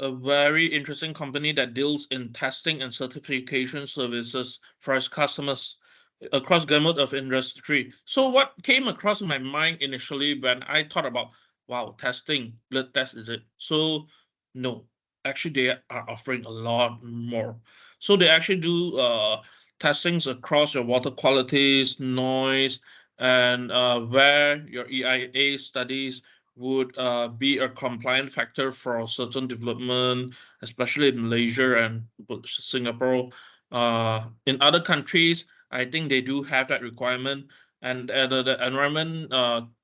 a very interesting company that deals in testing and certification services for its customers across gamut of industry. So what came across my mind initially when I thought about, wow, testing, blood test, is it? So no, actually they are offering a lot more. So they actually do testings across your water qualities, noise, and where your EIA studies would be a compliant factor for certain development, especially in Malaysia and Singapore. In other countries, I think they do have that requirement, and the environment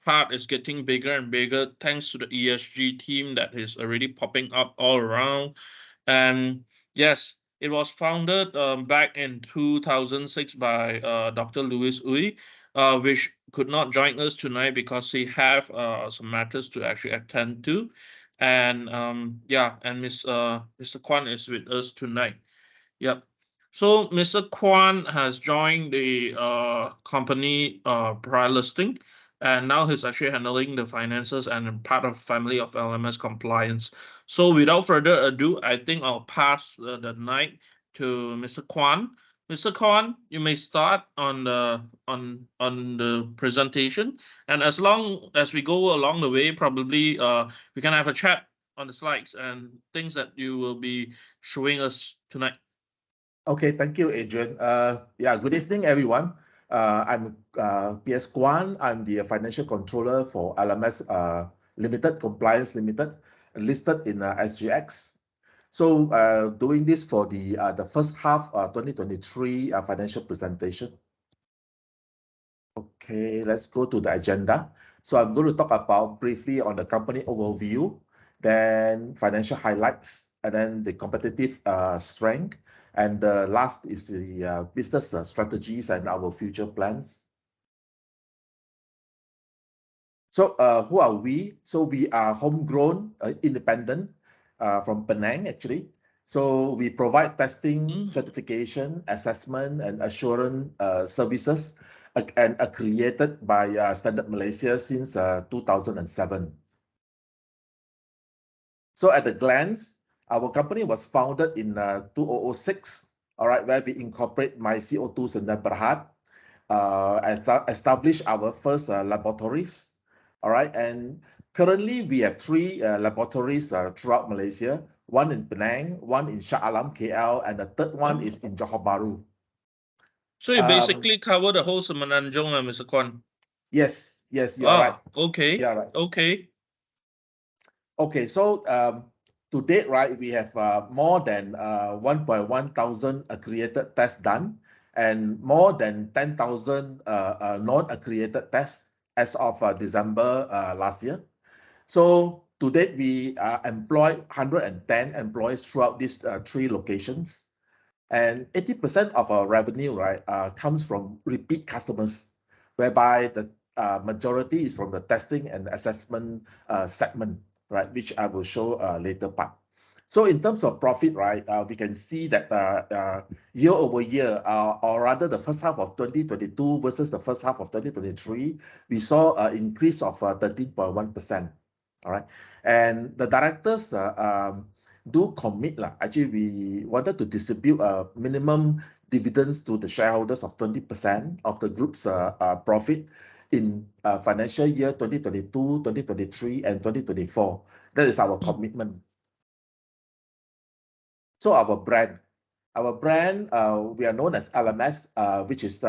part is getting bigger and bigger thanks to the ESG team that is already popping up all around. And yes, it was founded back in 2006 by Dr. Louis Uy, which could not join us tonight because he have some matters to actually attend to. And yeah, and Mr. Kwan is with us tonight. Yep. So Mr. Kwan has joined the company prior listing, and now he's actually handling the finances and part of family of LMS compliance. So without further ado, I think I'll pass the night to Mr. Kwan. Mr. Kwan, you may start on the presentation, and as long as we go along the way, probably we can have a chat on the slides and things that you will be showing us tonight. Okay, thank you, Adrian. Yeah, good evening, everyone. I'm PS Kwan. I'm the financial controller for LMS Limited, Compliance Limited, listed in SGX. So doing this for the first half 2023 financial presentation. Okay, let's go to the agenda. So I'm going to talk about briefly on the company overview, then financial highlights, and then the competitive strength. And the last is the business strategies and our future plans. So who are we? So we are homegrown, independent from Penang, actually. So we provide testing, certification, assessment, and assurance services and are created by Standard Malaysia since 2007. So at a glance, our company was founded in 2006, all right, where we incorporate my CO2 Sdn Bhd, establish our first laboratories, all right, and currently we have three laboratories throughout Malaysia, one in Penang, one in Shah Alam, KL, and the third one is in Johor Bahru. So you basically cover the whole Semenanjung, Mr. Kwan. Yes, yes, you're right. Okay. Yeah, right. Okay. Okay, so to date, right, we have more than 1.1 thousand accredited tests done and more than 10,000 non-accredited tests as of December last year. So to date, we employ 110 employees throughout these three locations. And 80% of our revenue, right, comes from repeat customers, whereby the majority is from the testing and assessment segment, right, which I will show later part. So in terms of profit, right, we can see that year over year, or rather the first half of 2022 versus the first half of 2023, we saw an increase of 13.1%. All right, and the directors do commit lah. Actually, we wanted to distribute minimum dividends to the shareholders of 20% of the group's profit in financial year 2022, 2023, and 2024. That is our commitment. So our brand, we are known as LMS, which is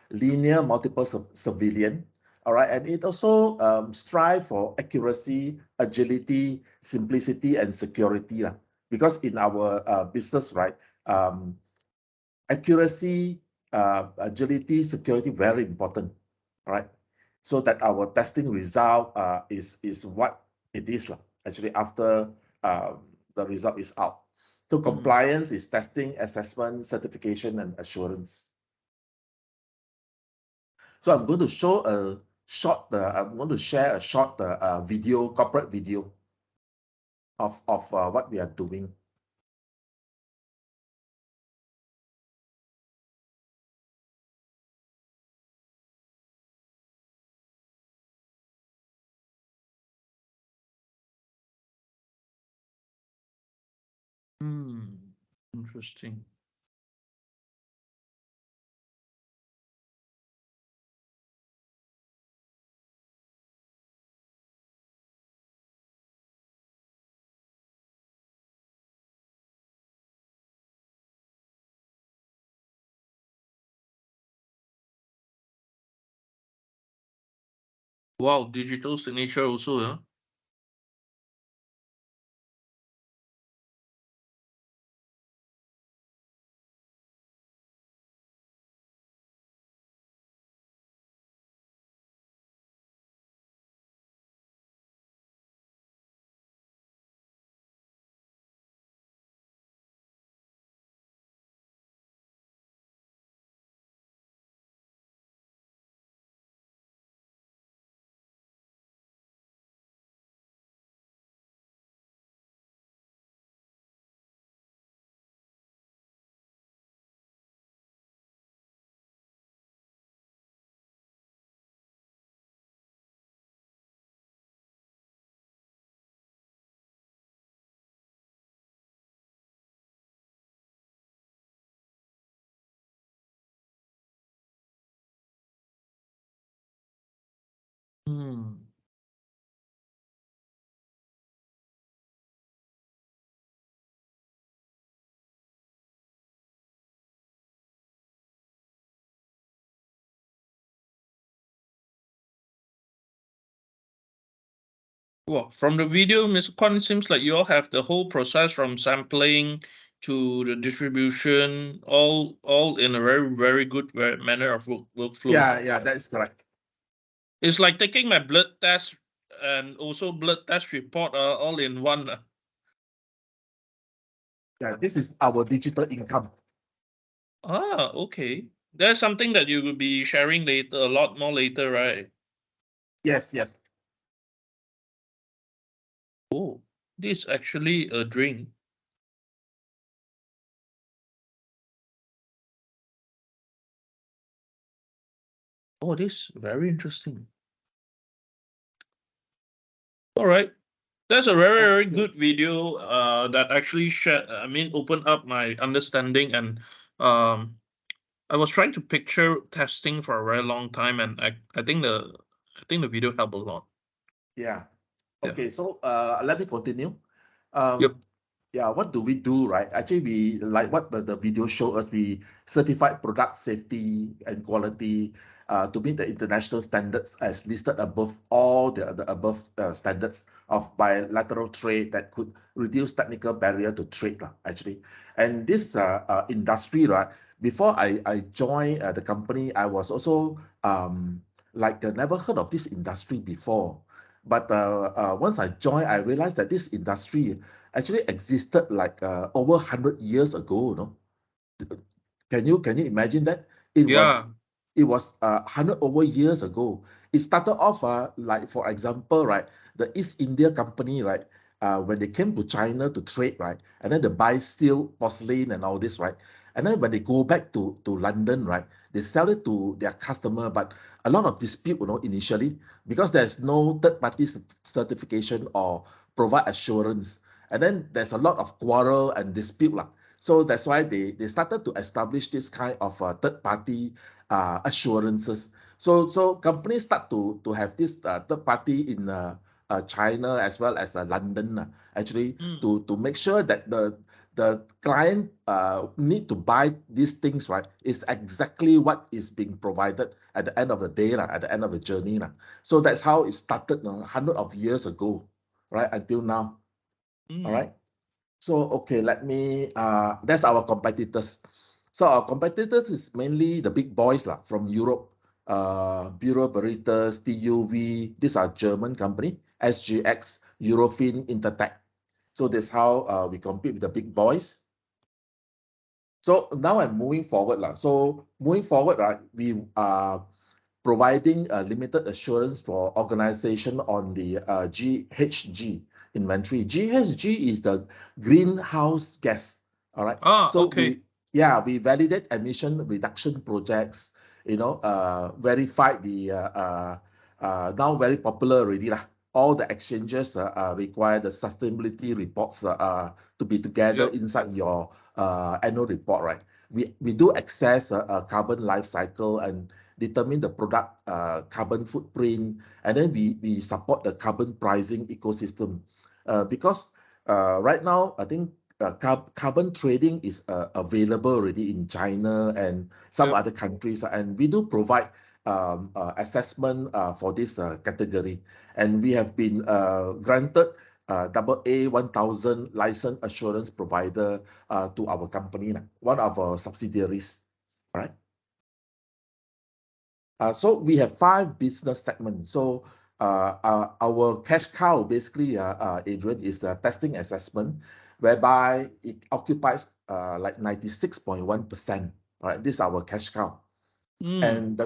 linear multiple surveillance. All right, and it also strive for accuracy, agility, simplicity, and security. Because in our business, right, accuracy, agility, security, very important. All right, so that our testing result is what it is actually after the result is out. So compliance is testing, assessment, certification, and assurance. So I'm going to show a short, I'm going to share a short video, corporate video of what we are doing. Interesting. Wow, digital signature also, huh? Hmm. Well, from the video, Mr. Kwan, it seems like you all have the whole process from sampling to the distribution, all in a very good manner of workflow. Yeah, that is correct. It's like taking my blood test and also blood test report all in one. Yeah, this is our digital income. Ah, okay. That's something that you will be sharing later, a lot more later, right? Yes, yes. Oh, this is actually a drink. Oh, this is very interesting. All right. That's a very Okay. good video that actually opened up my understanding, and um I was trying to picture testing for a very long time, and I think the video helped a lot. Yeah. Yeah. Okay, so let me continue. Yep. Yeah, what do we do, right? Actually, we like what the video show us, we certified product safety and quality to meet the international standards as listed above all the above standards of bilateral trade that could reduce technical barrier to trade, actually. And this industry, right, before I joined the company, I was also never heard of this industry before. But once I joined, I realized that this industry actually existed like over 100 years ago. No, can you imagine that? It was Yeah. it was 100 over years ago. It started off like, for example, right, the East India Company, right, when they came to China to trade, right, and then they buy steel, porcelain, and all this, right, and then when they go back to London, right, they sell it to their customer, but a lot of dispute, initially, because there's no third-party certification or provide assurance, and then there's a lot of quarrel and dispute, lah. So that's why they started to establish this kind of third-party assurances. So companies start to have this third party in China as well as London, actually, Mm. to make sure that the client need to buy these things, right, is exactly what is being provided at the end of the day, at the end of the journey. So that's how it started 100 of years ago, right, until now. All Mm. right. So, okay, that's our competitors. So our competitors is mainly the big boys from Europe, Bureau Veritas, TUV, these are German company, SGX, Eurofin, Intertech. So that's how we compete with the big boys. So now I'm moving forward. So moving forward, right, we are providing a limited assurance for organization on the GHG inventory. GHG is the greenhouse gas. All right. Ah, So okay. we validate emission reduction projects, verified the now very popular already lah. all the exchanges require the sustainability reports to be together Yep. inside your annual report, right? We do access a carbon life cycle and determine the product carbon footprint, and then we support the carbon pricing ecosystem. Because right now, I think carbon trading is available already in China and some Yep. other countries, and we do provide assessment for this category, and we have been granted AA 1000 license assurance provider to our company, one of our subsidiaries, right? So we have 5 business segments. So our cash cow, basically, Adrian, is the testing assessment, whereby it occupies like 96.1%. All right, this is our cash cow. And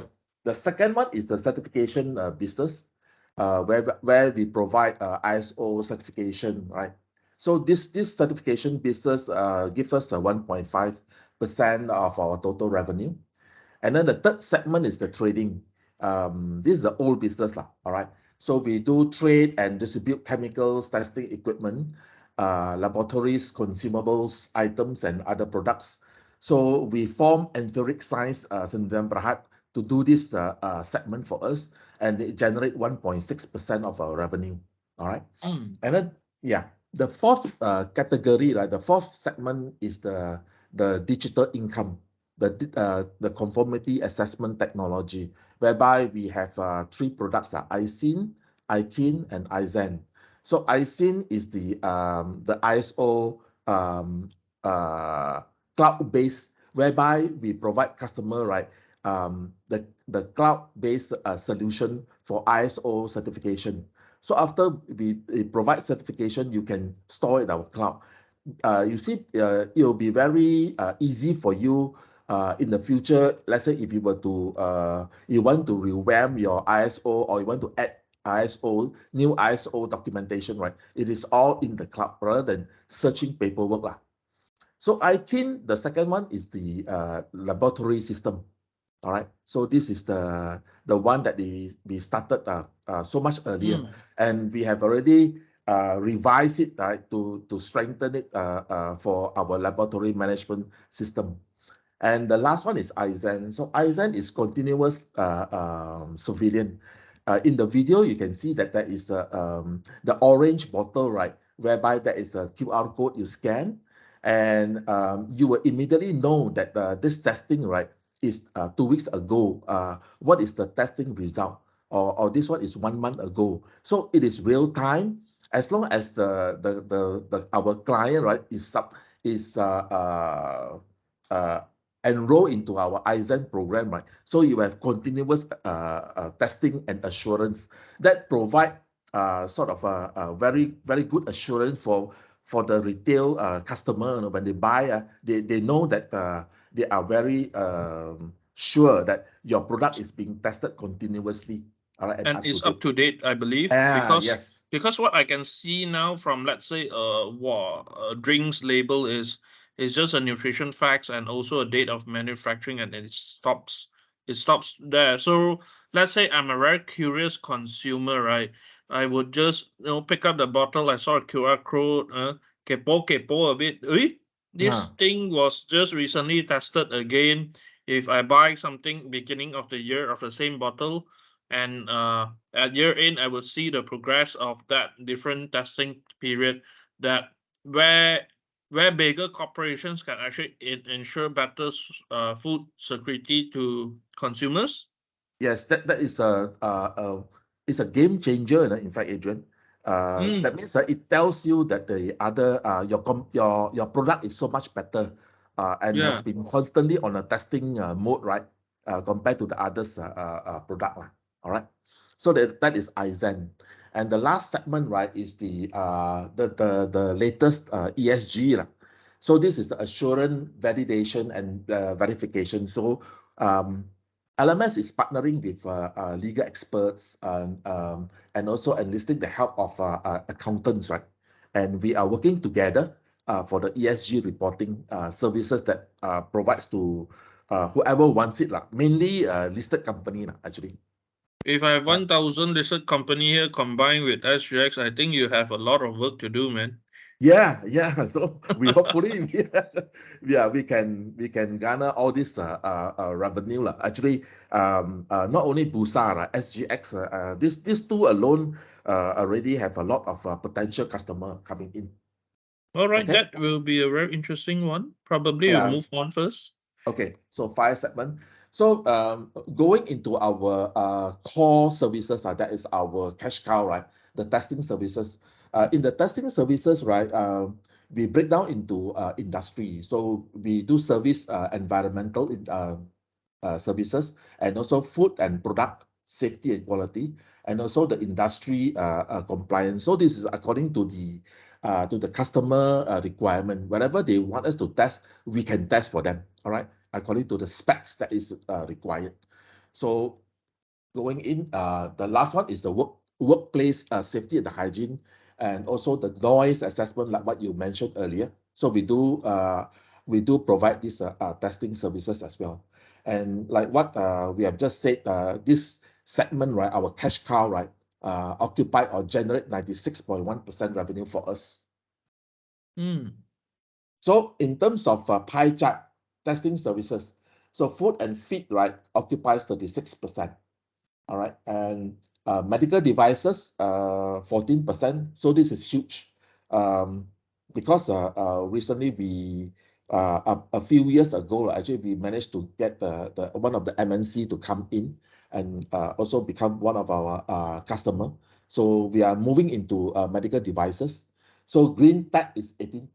the second one is the certification business, where we provide ISO certification, right? So this certification business gives us 1.5% of our total revenue. And then the third segment is the trading. This is the old business, all right? So we do trade and distribute chemicals, testing equipment, laboratories, consumables, items, and other products. So we form Etheric Science Sdn Bhd to do this segment for us, and it generate 1.6% of our revenue, all right? And then, yeah, the fourth category, right? The fourth segment is the digital income, the conformity assessment technology, whereby we have 3 products, ISIN, IKIN, and IZEN. So ISIN is the ISO cloud-based, whereby we provide customer, right, the cloud-based solution for ISO certification. So after we provide certification, you can store it in our cloud. You see, it will be very easy for you in the future. Let's say if you were to you want to revamp your ISO, or you want to add new ISO documentation, right? It is all in the cloud rather than searching paperwork lah. So IKIN, the second one, is the laboratory system. All right. So this is the one that we started so much earlier, and we have already revised it, right, to strengthen it for our laboratory management system. And the last one is IZEN. So IZEN is continuous surveillance. In the video, you can see that there is the orange bottle, right, whereby there is a QR code you scan, and you will immediately know that this testing, right, is 2 weeks ago. What is the testing result? Or this one is 1 month ago. So it is real time. As long as our client, right, is enroll into our IZEN program, right? So you have continuous testing and assurance that provide sort of a very good assurance for the retail customer. When they buy, they know that they are very sure that your product is being tested continuously, all right, And up to it's up date. to date, I believe, because Yes. what I can see now from, let's say, drinks label is just a nutrition facts and also a date of manufacturing, and then it stops there. So let's say I'm a very curious consumer, right? I would just pick up the bottle. I saw a QR code, kepo a bit. This thing was just recently tested again. If I buy something beginning of the year of the same bottle, and at year end, I will see the progress of that different testing period, that where bigger corporations can actually ensure better food security to consumers. Yes, that is it's a game changer, in fact, Adrian. That means it tells you that the other your product is so much better and has been constantly on a testing mode, right? Compared to the others product, all right. So that is IZEN, and the last segment, right, is the latest ESG lah. So this is the assurance, validation, and verification. So LMS is partnering with legal experts and also enlisting the help of accountants, right? And we are working together for the ESG reporting services that provides to whoever wants it, mainly listed company, actually. If I have 1,000 listed company here combined with SGX, I think you have a lot of work to do, man. Yeah. So we hopefully yeah, we can garner all this revenue lah. Actually, not only Busa, right, SGX, these two alone already have a lot of potential customer coming in. All right, Okay. that will be a very interesting one. Probably we'll move on first. Okay, so fire segment. So going into our core services, that is our cash cow, right? The testing services. In the testing services, right, we break down into industry. So we do service environmental services, and also food and product safety and quality, and also the industry compliance. So this is according to the customer requirement. Whatever they want us to test, we can test for them. All right, according to the specs that is required. So going in, the last one is the workplace safety and hygiene, and also the noise assessment, like what you mentioned earlier. So we do provide these testing services as well. And like what we have just said, this segment, right, our cash cow, right, occupy or generate 96.1% revenue for us. So in terms of pie chart, testing services, so food and feed, right, occupies 36%. All right, and medical devices, 14%. So this is huge, because recently a few years ago, actually we managed to get the one of the MNC to come in and also become one of our customer. So we are moving into medical devices. So Greentech is 18%,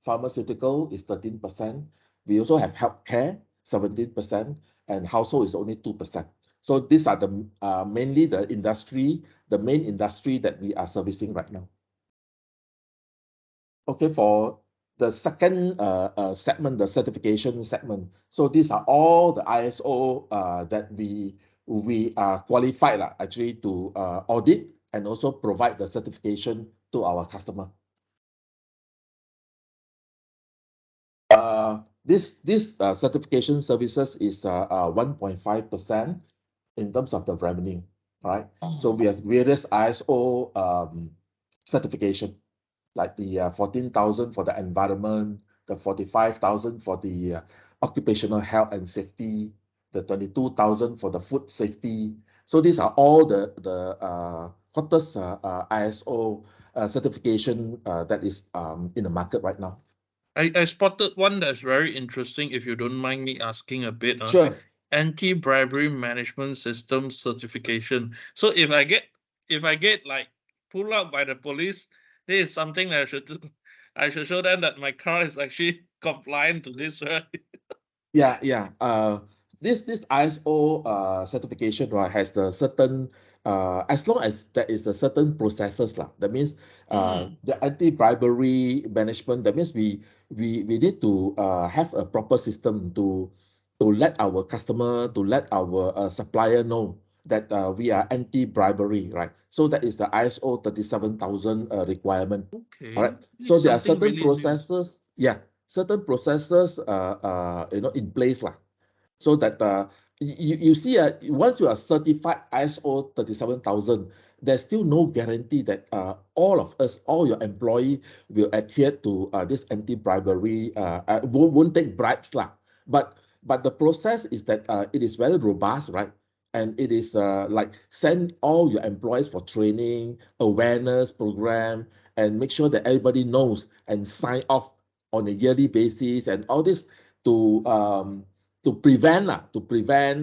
pharmaceutical is 13%. We also have healthcare, 17%, and household is only 2%. So these are the mainly the main industry that we are servicing right now. Okay, for the second segment, the certification segment. So these are all the ISO that we are qualified actually to audit and also provide the certification to our customer. This certification services is 1.5% in terms of the revenue, right? So we have various ISO certification, like the 14,000 for the environment, the 45,000 for the occupational health and safety, the 22,000 for the food safety. So these are all the hottest ISO certification that is in the market right now. I spotted one that's very interesting, if you don't mind me asking a bit. Sure. Anti-bribery management system certification. So if I get like pulled out by the police, this is something that I should show them that my car is actually compliant to this, right? Yeah. This ISO certification, right, has the certain as long as there is a certain processes lah. That means the anti-bribery management. That means we need to have a proper system to let our customer, to let our supplier know that we are anti-bribery, right? So that is the ISO 37,000 requirement. Okay. All right. This So is there are something certain really new. processes. Yeah, certain processes in place lah, so that you see once you are certified ISO 37,000, there's still no guarantee that all of us, all your employee will adhere to this anti-bribery, won't take bribes lah. But the process is that it is very robust, right? And it is like send all your employees for training, awareness program, and make sure that everybody knows and sign off on a yearly basis, and all this to prevent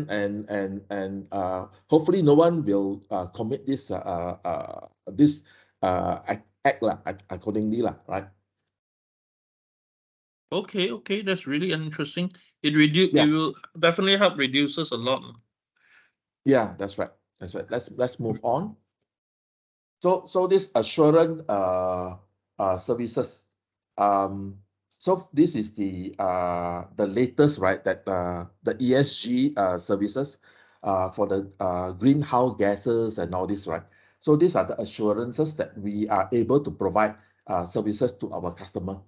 and hopefully no one will commit this act accordingly right. Okay, that's really interesting. It will definitely help reduce us a lot. Yeah, that's right. Let's move on. So this assurance services, so this is the latest, right, that the ESG services for the greenhouse gases and all this, right? So these are the assurances that we are able to provide services to our customer,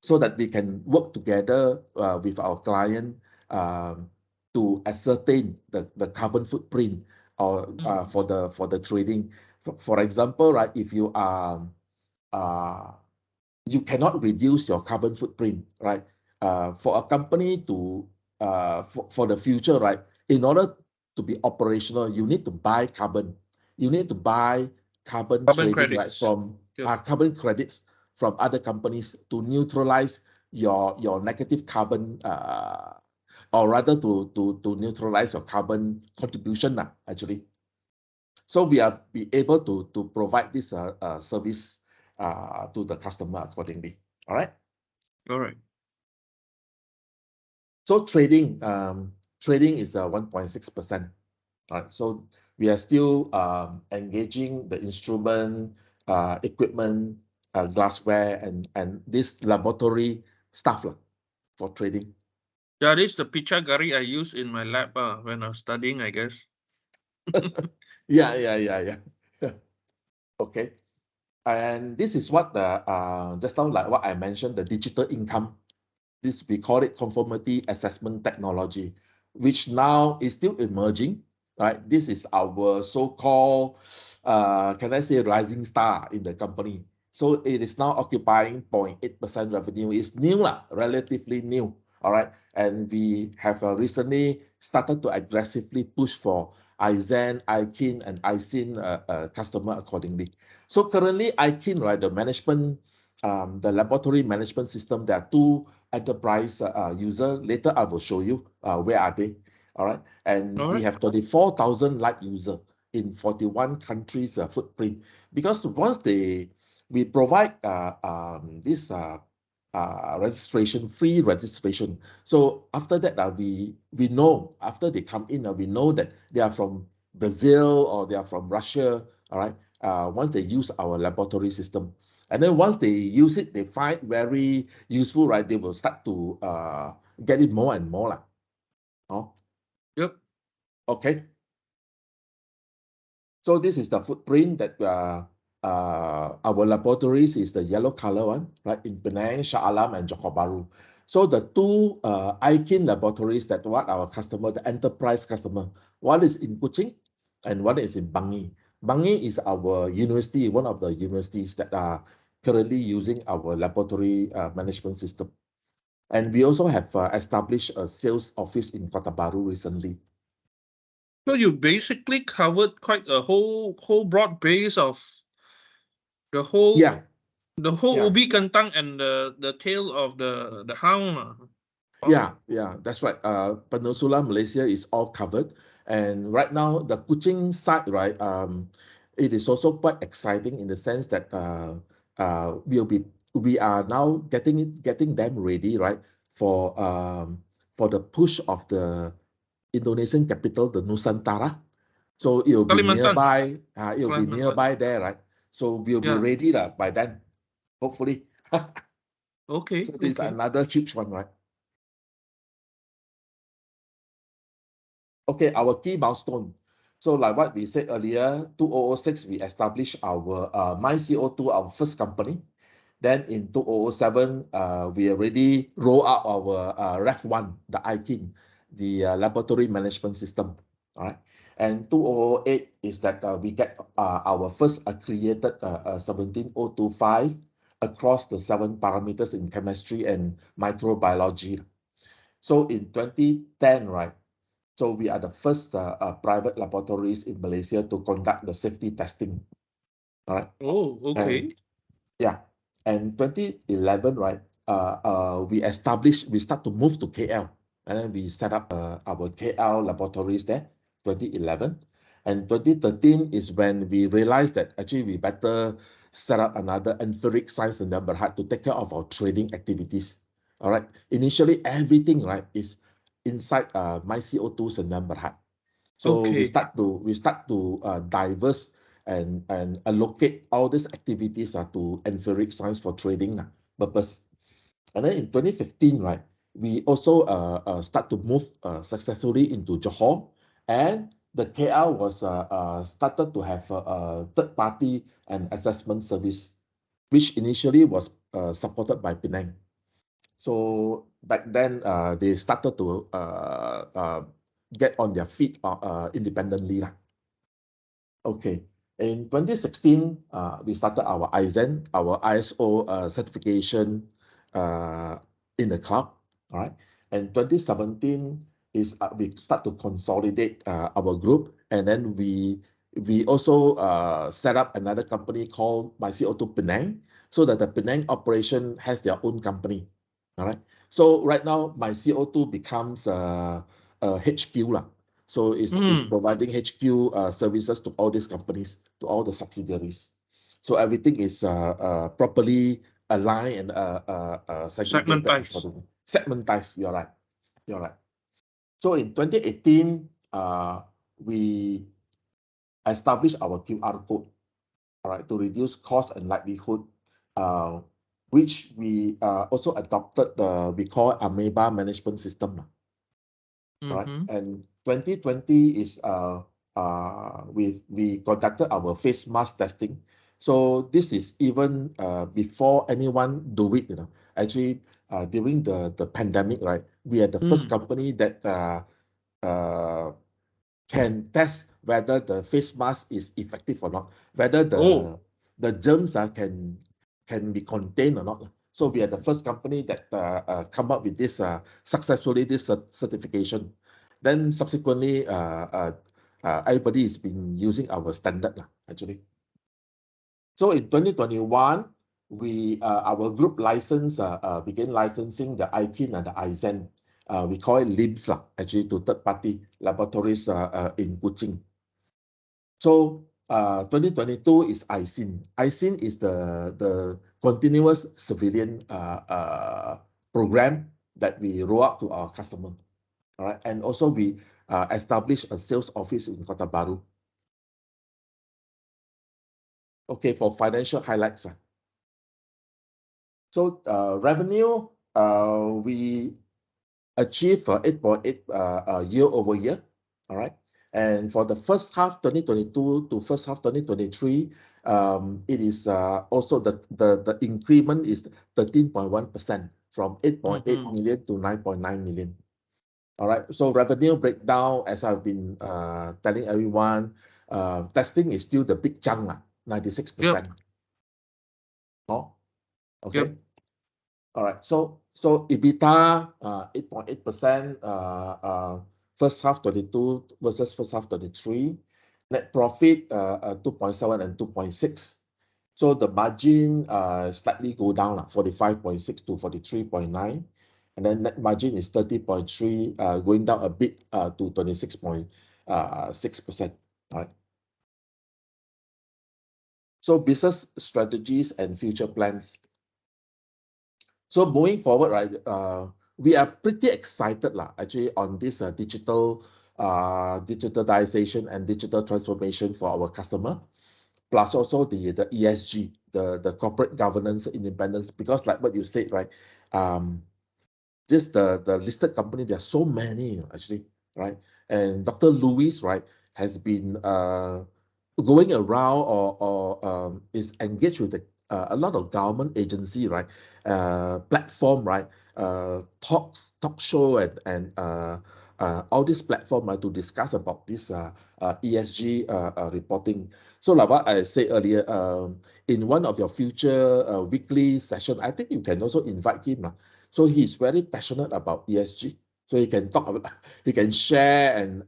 so that we can work together with our client to ascertain the carbon footprint or for the trading. For example, right, if you are you cannot reduce your carbon footprint, right? For a company to for the future, right? In order to be operational, you need to buy carbon. You need to buy carbon trading, right? credits. From carbon credits from other companies to neutralize your negative carbon, or rather to neutralize your carbon contribution, actually. So we are be able to provide this service to the customer accordingly. All right. All right. So trading is 1.6%. All right. So we are still engaging the instrument, equipment, glassware, and this laboratory stuff for trading. That is the pizza gari I use in my lab when I was studying, I guess. Yeah. Okay. And this is what the just now, like what I mentioned, the digital income. This, we call it conformity assessment technology, which now is still emerging, right? This is our so-called, can I say, rising star in the company. So it is now occupying 0.8% revenue. It's new, relatively new, all right? And we have recently started to aggressively push for IZEN, IKIN, and ISIN customer accordingly. So currently, IKIN, right, the management, the laboratory management system, there are two enterprise user. Later, I will show you where are they. All right. And we have 34,000 light user in 41 countries footprint. Because once we provide this registration, free registration. So after that, we know, after they come in, we know that they are from Brazil or they are from Russia. All right. Once they use our laboratory system. And then once they use it, they find very useful, right? They will start to get it more and more. Oh. Yep. Okay. So this is the footprint that our laboratories is the yellow color one, right? In Penang, Shah Alam, and Johor Bahru. So the two IKIN laboratories that what our customer, the enterprise customer, one is in Kuching and one is in Bangi. Bangi is our university, one of the universities that are currently using our laboratory management system. And we also have established a sales office in Kota Baru recently. So you basically covered quite a whole broad base of the whole ubi kentang and the tail of the hound. Yeah, that's right. Peninsula Malaysia is all covered, and right now the Kuching side, right? It is also quite exciting in the sense that we are now getting them ready, right, for the push of the Indonesian capital, the Nusantara. So it will be nearby. It will be nearby there, right? So we'll be ready by then, hopefully. Okay. So this is another huge one, right? Okay, our key milestone. So like what we said earlier, 2006, we established our MyCO2, our first company. Then in 2007, we already roll out our REF1, the IKIN, the laboratory management system. All right. And 2008 is that we get our first created 17025 across the 7 parameters in chemistry and microbiology. So in 2010, right? So we are the first private laboratories in Malaysia to conduct the safety testing. All right. Oh, okay. And, yeah. And 2011, right? We start to move to KL, and then we set up our KL laboratories there, 2011. And 2013 is when we realized that actually we better set up another etheric science in Berhad to take care of our trading activities. All right. Initially, everything, right, is inside MyCO2 Sdn Bhd. So we start to diverse and allocate all these activities to etheric science for trading purpose. And then in 2015, right, we also start to move successfully into Johor, and the KL was started to have a third party and assessment service, which initially was supported by Penang. So back then, they started to get on their feet independently. Okay. In 2016, we started our ISEN, our ISO certification in the cloud. All right. And 2017 is we start to consolidate our group, and then we also set up another company called My CO2 Penang, so that the Penang operation has their own company. All right. So right now, My CO2 becomes a HQ lah. So it's providing HQ services to all these companies, to all the subsidiaries. So everything is properly aligned and segregated Segmentized. accordingly. Segmentized, you're right. You're right. So in 2018, we established our QR code, all right, to reduce cost and likelihood, which we also adopted, we call Amoeba management system. Right? And 2020 is we conducted our face mask testing. So this is even before anyone do it, you know. Actually, during the pandemic, right? We are the first company that can test whether the face mask is effective or not, whether the germs can be contained or not. So we are the first company that come up with this successfully this certification. Then subsequently, everybody has been using our standard actually. So in 2021, our group license began licensing the IKIN and the ISEN. We call it LIMS actually, to third-party laboratories in Kuching. So 2022 is ISIN. ISIN is the continuous civilian program that we roll out to our customer. All right, and also we establish a sales office in Kota Baru. Okay, for financial highlights. So revenue, we achieved 8.8 year over year. All right. And for the first half 2022 to first half 2023, it is also the increment is 13.1% from 8.8 million to 9.9 million. All right. So revenue breakdown, as I've been telling everyone, testing is still the big chunk, 96%. Yep. Oh, okay. Yep. All right. So EBITDA 8.8% first half 22 versus first half 23. Net profit 2.7 and 2.6. So the margin slightly go down 45.6 to 43.9. And then net margin is 30.3, going down a bit to 26.6%. All right. So business strategies and future plans. So moving forward, right, we are pretty excited actually on this digitalization and digital transformation for our customer, plus also the ESG, the corporate governance independence, because like what you said, right, just the listed company, there are so many actually, right? And Dr. Lewis, right, has been going around or is engaged with a lot of government agency, right, platform, right, talk show and all this platform to discuss about this ESG reporting. So like what I said earlier, in one of your future weekly session, I think you can also invite him. So he's very passionate about ESG. So he can talk about, he can share and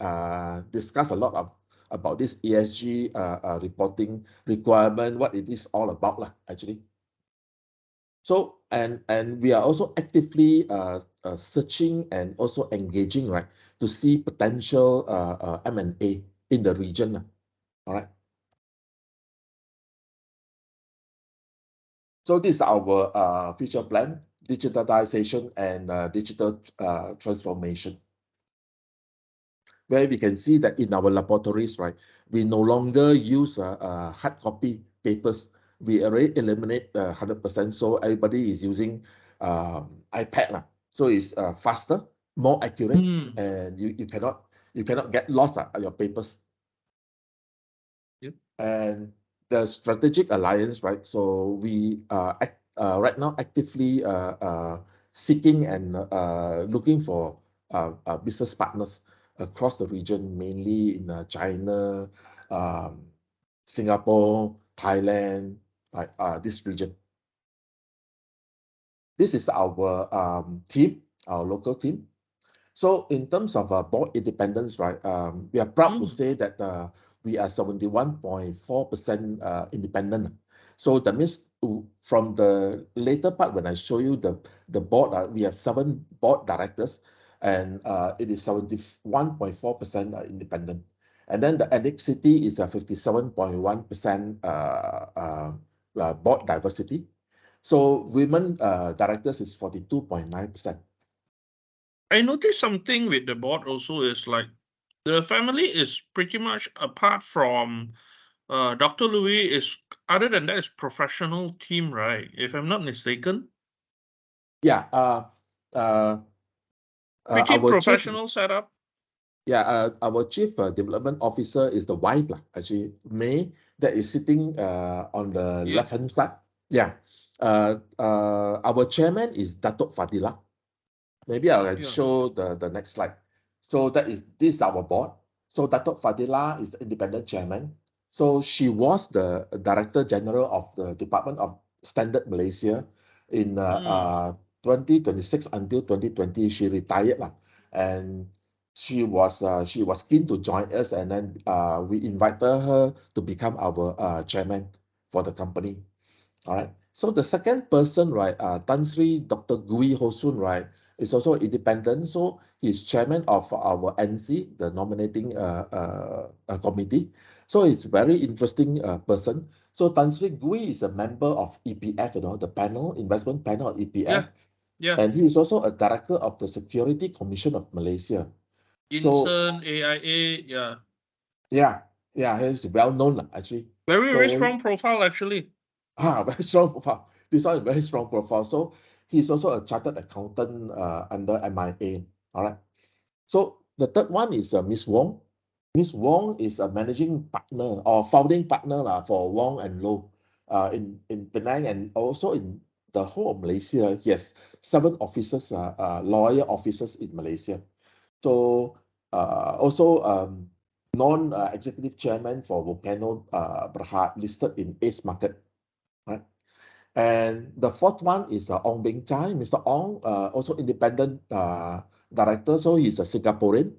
discuss a lot about this ESG reporting requirement, what it is all about actually. So and we are also actively searching and also engaging, right, to see potential M&A in the region. All right. So this is our future plan, digitalization and digital transformation, where we can see that in our laboratories, right, we no longer use hard copy papers. We already eliminate 100%. So everybody is using iPad. So it's faster, more accurate, and you cannot get lost your papers. Yep. And the strategic alliance, right? So we right now actively seeking and looking for business partners across the region, mainly in China, Singapore, Thailand, like this region. This is our team, our local team. So in terms of board independence, right, we are proud to say that we are 71.4% independent. So that means from the later part, when I show you the board, we have 7 board directors, and it is 71.4% independent. And then the ethnicity is 57.1% board diversity. So women directors is 42.9%. I noticed something with the board also is like the family is pretty much apart from Dr. Louis is, other than that, is professional team, right? If I'm not mistaken. Yeah, Pretty our chief, professional setup. yeah, our chief development officer is the wife, actually, May, that is sitting on the Yeah. left-hand side. Yeah, our chairman is Datuk Fadila. Maybe I'll Yeah. show the next slide. So this is our board. So Datuk Fadila is the independent chairman. So she was the Director General of the Department of Standard Malaysia in 2026 until 2020. She retired lah, and she was keen to join us, and then we invited her to become our chairman for the company. All right. So the second person, right, Tan Sri Dr. Gui Hosun, right, is also independent. So he's chairman of our NC, the nominating committee. So it's very interesting person. So Tan Sri Gui is a member of EPF, the panel, investment panel of EPF. Yeah. And he is also a director of the Security Commission of Malaysia. So Inson, AIA, yeah. yeah, he's well known actually. Very So strong profile actually. very strong profile. This one is very strong profile. So he's also a chartered accountant under MIA. All right. So the third one is Miss Wong. Miss Wong is a managing partner or founding partner for Wong and Low in Penang, and also in the whole of Malaysia. He has 7 offices, lawyer offices in Malaysia. So also non-executive chairman for Volcano Berhad, listed in ACE Market. Right? And the fourth one is Ong Beng Chai. Mr. Ong, also independent director, so he's a Singaporean.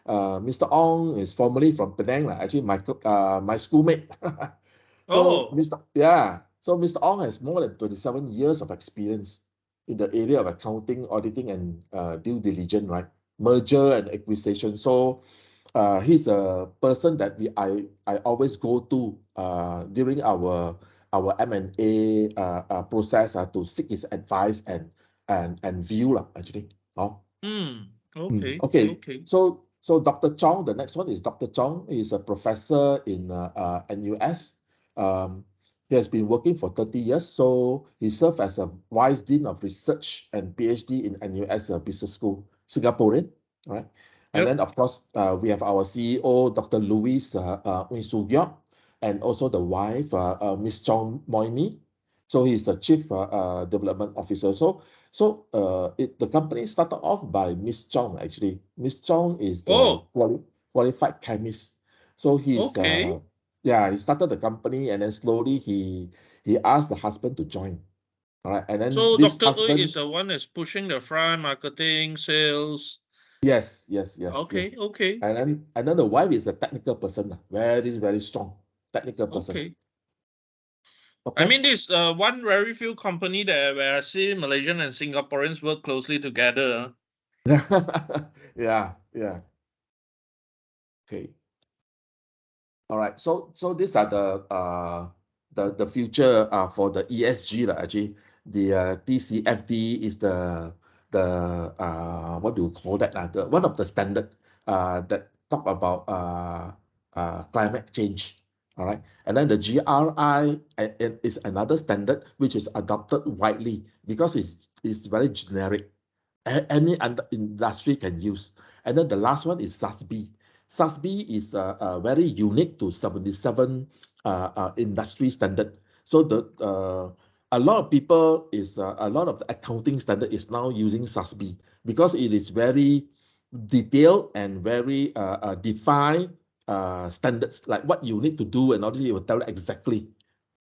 Mr. Ong is formerly from Penang, actually my schoolmate. So Oh. so Mr. Ong has more than 27 years of experience in the area of accounting, auditing, and due diligence, right? Merger and acquisition. So he's a person that I always go to during our M&A process to seek his advice and view actually. Oh. Okay. Okay. Okay. So Dr. Chong, the next one is Dr. Chong. He's a professor in NUS. He has been working for 30 years. So he served as a Vice Dean of Research and PhD in NUS Business School, Singaporean, right? And Yep. then, of course, we have our CEO, Dr. Louis Uy Sugyot, and also the wife, Miss Chong Moimi. So he's the Chief Development Officer. The company started off by Miss Chong, actually. Miss Chong is the Oh, qualified chemist. So okay. he started the company, and then slowly he asked the husband to join. All right. And then So this Dr. Uy is husband, the one that's pushing the front, marketing, sales. yes. Okay, okay, And then the wife is a technical person, very, very strong technical person. okay. I Okay. mean, this one very few company that where I see Malaysian and Singaporeans work closely together. Yeah. Okay. All right. So these are the future for the ESG actually. The TCFD is the what do you call that? The one of the standard that talk about climate change. All right. And then the GRI is another standard which is adopted widely because it's very generic. Any industry can use. And then the last one is SASB. SASB is very unique to 77 industry standard. So a lot of people a lot of the accounting standard is now using SASB because it is very detailed and very defined standards, like what you need to do, and all this, it will tell you exactly.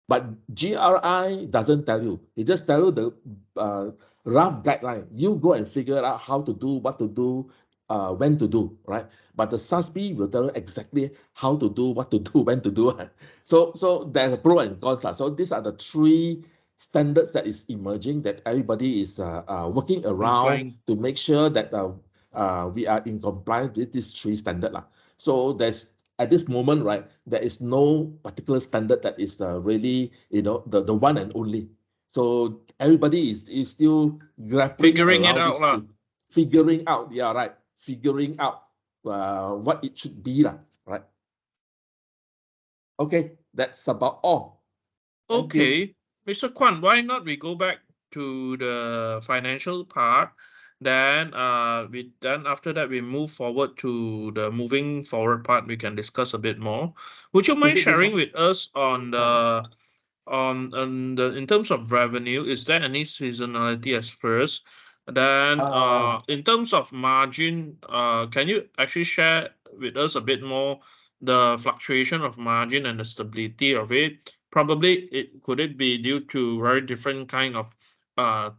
But GRI doesn't tell you. It just tell you the rough guideline. You go and figure out how to do, what to do, when to do, right? But the SASB will tell you exactly how to do, what to do, when to do. So there's a pro and cons. So these are the three standards that is emerging that everybody is working around Complying. to make sure that we are in compliance with these three standards. So there's at this moment, right, there is no particular standard that is really, the one and only. So everybody is still grappling Figuring it around out this lah. figuring out, yeah, right, figuring out what it should be, right? Okay, that's about all. Thank you. Okay, Mr. Kwan, why not we go back to the financial part? Then after that we move forward to the moving forward part. We can discuss a bit more. Would you Is mind it this sharing one? with us on the in terms of revenue, is there any seasonality as first? Then in terms of margin, can you actually share with us a bit more the fluctuation of margin and the stability of it? Probably could it be due to very different kind of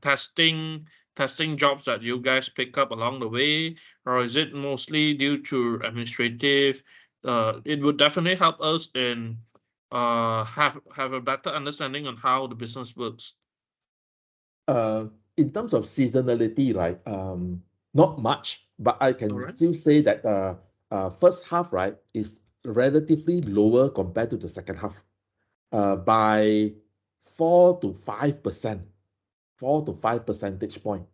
testing jobs that you guys pick up along the way, or is it mostly due to administrative? It would definitely help us in have a better understanding on how the business works. In terms of seasonality, right, not much, but I can All right. still say that first half, right, is relatively lower compared to the second half by 4 to 5%, 4 to 5 percentage point.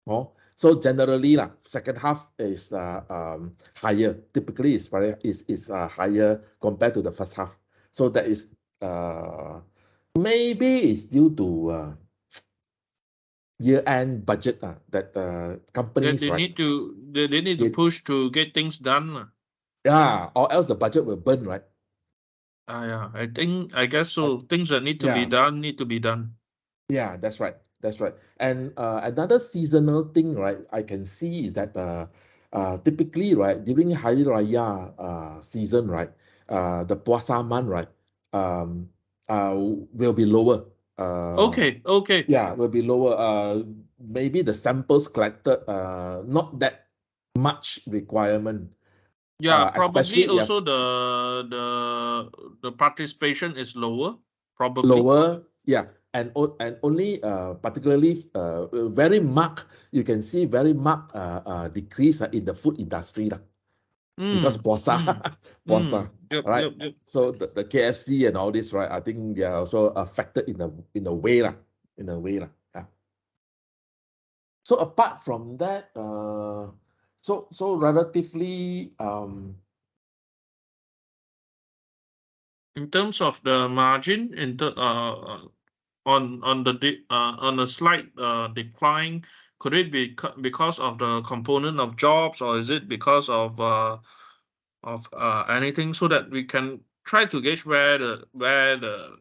Oh, so generally, second half is higher. Typically, is higher compared to the first half. So that is maybe it's due to year-end budget that companies, They right? need to push to get things done. Yeah, or else the budget will burn, right? Yeah, I guess so. Things that need to be Yeah, done need to be done. yeah, that's right. That's right. And another seasonal thing, right, I can see is that typically, right, during Hari Raya season, right, the Puasa month, right, um, will be lower. Okay. Yeah, will be lower. Maybe the samples collected, not that much requirement. Yeah, probably Especially, yeah, also the participation is lower, probably. lower, yeah, and only particularly very marked. You can see very marked decrease in the food industry because Mm, puasa, mm, puasa, right? yep. So the KFC and all this, right? I think they are also affected in a way Yeah. So apart from that, so relatively In terms of the margin, on a slight decline, could it be because of the component of jobs, or is it because of anything, so that we can try to gauge where the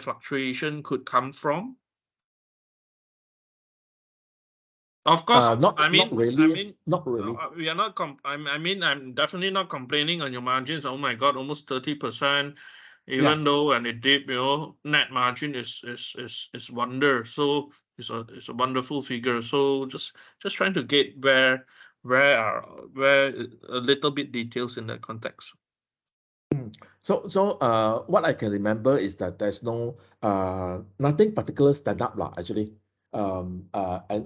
fluctuation could come from? Of course, not really, not really. we are not. I'm definitely not complaining on your margins. Oh my God, almost 30%. Yeah. Even though when it dip, net margin is wonder. So it's a wonderful figure. So just trying to get where a little bit details in that context. So what I can remember is that there's nothing particular stand up actually. And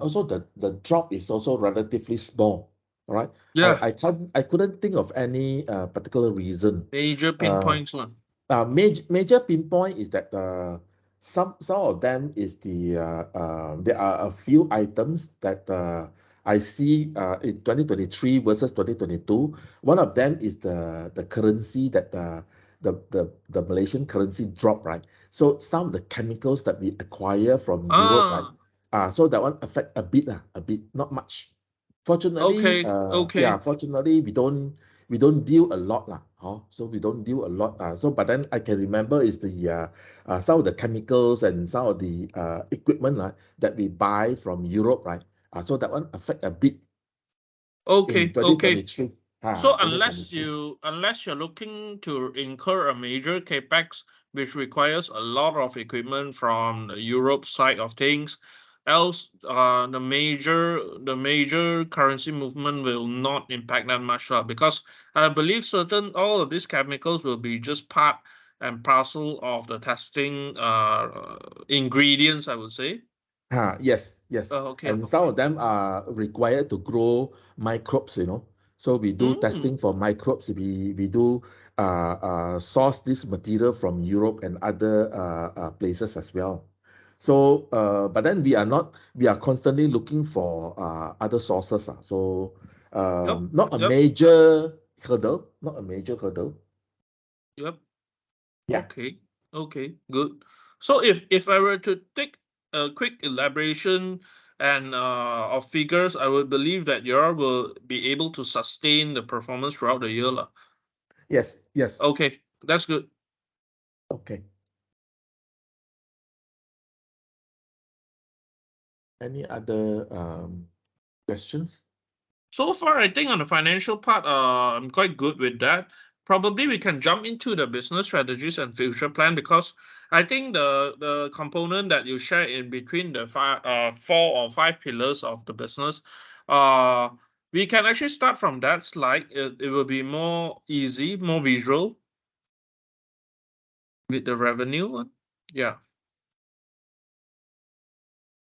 also the drop is also relatively small. All right. Yeah, I couldn't think of any particular reason. major Uh, pinpoints one. Major pinpoint is that some of them is there are a few items that I see in 2023 versus 2022. One of them is the currency that the Malaysian currency drop, right? So some of the chemicals that we acquire from Europe, right? Ah, So that one affect a bit, not much. Fortunately, okay. fortunately we don't deal a lot so we don't deal a lot so but then I can remember is the some of the chemicals and some of the equipment that we buy from Europe, right? So that one affect a bit in Okay. 2023. So Don't need permission. unless you're looking to incur a major capex, which requires a lot of equipment from the Europe side of things, else the major currency movement will not impact that much, because I believe all of these chemicals will be just part and parcel of the testing ingredients, I would say. Yes, yes. Okay, And some okay. of them are required to grow microbes, you know. So we do Mm, testing for microbes. We do source this material from Europe and other places as well. So, but then we are constantly looking for other sources. So, yep, not a yep, major hurdle, not a major hurdle. yep. Yeah. Okay, okay, good. So if I were to take a quick elaboration and of figures, I would believe that you all will be able to sustain the performance throughout the year, lah. Yes, yes. Okay, that's good. Okay. Any other questions? So far, I think on the financial part, I'm quite good with that. Probably we can jump into the business strategies and future plan, because I think the component that you share in between the four or five pillars of the business, uh, we can actually start from that slide. It will be more easy, more visual with the revenue one. Yeah.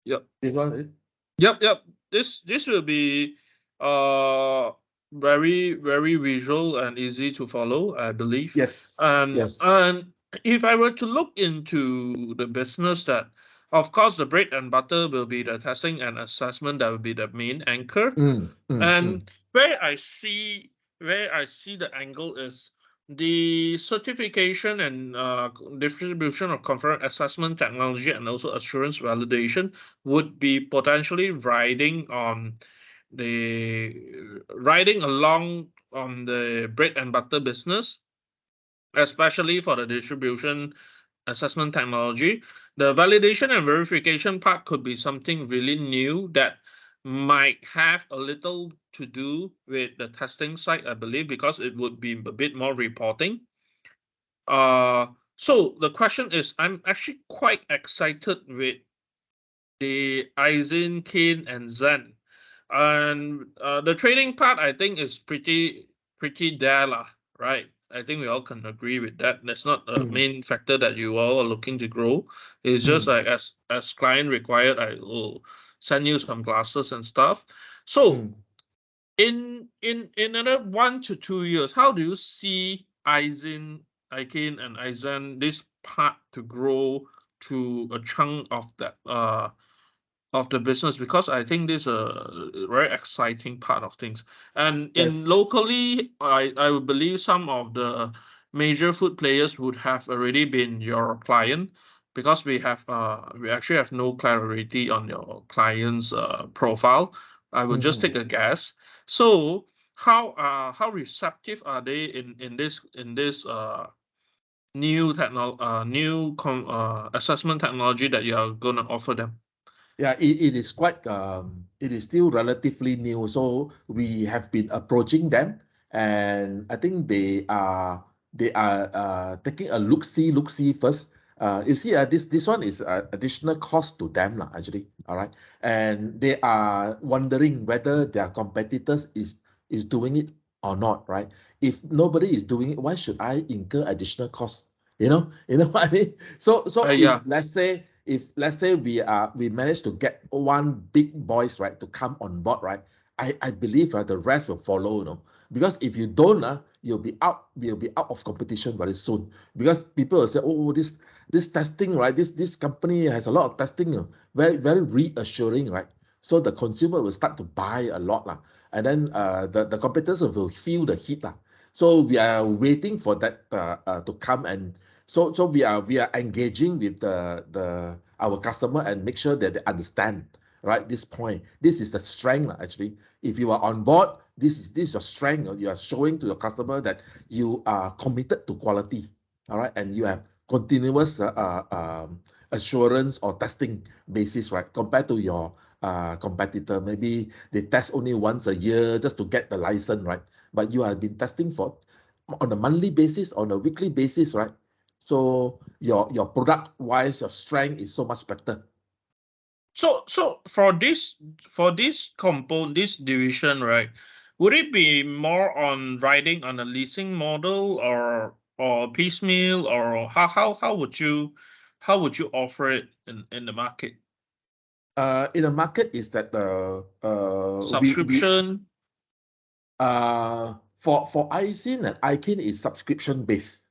Yep. This one? Yep, yep. This will be uh very visual and easy to follow, I believe. Yes, yes. And if I were to look into the business, that of course the bread and butter will be the testing and assessment, that will be the main anchor. Mm, mm, mm. And where I see the angle is the certification and distribution of conference assessment technology and also assurance validation would be potentially riding along on the bread and butter business, especially for the distribution assessment technology. The validation and verification part could be something really new that might have a little to do with the testing side, I believe, because it would be a bit more reporting. Uh, so the question is, I'm actually quite excited with the Aisin, Kane, and Zen. And the trading part, I think, is pretty there, lah, right? I think we all can agree with that. That's not the Mm, main factor that you all are looking to grow. It's just mm, like as client required, I will send you some glasses and stuff. So mm. in another 1 to 2 years, how do you see Aikin and Aizen, this part to grow to a chunk of the business? Because I think this is a very exciting part of things. And in Yes. locally, I would believe some of the major food players would have already been your client, because we actually have no clarity on your client's profile. I would just Mm-hmm. take a guess. So how receptive are they in this assessment technology that you are going to offer them? Yeah, it is quite, it is still relatively new. So we have been approaching them, and I think they are taking a look see first. You see, this one is additional cost to them, lah, actually. All right, and they are wondering whether their competitors is doing it or not, right? If nobody is doing it, why should I incur additional cost? You know what I mean? So if Yeah. let's say we manage to get one big boys, right, to come on board, right, I believe, right, the rest will follow, because if you don't, you'll be out of competition very soon, because people will say, oh, this testing, right, this company has a lot of testing, very very reassuring, right? So the consumer will start to buy a lot, lah, and then the competitors will feel the heat, lah. So we are waiting for that to come, and so we are engaging with the our customer and make sure that they understand, right, this point. This is the strength, actually. If you are on board, this is your strength. You are showing to your customer that you are committed to quality, all right, and you have continuous assurance or testing basis, right? Compared to your competitor, maybe they test only once a year just to get the license, right? But you have been testing for on a monthly basis, on a weekly basis, right? So your product wise, your strength is so much better. So for this this division, right? Would it be more on riding on a leasing model or piecemeal, or how would you offer it in the market? In the market is that we Subscription? for iSyn and iKin is subscription based.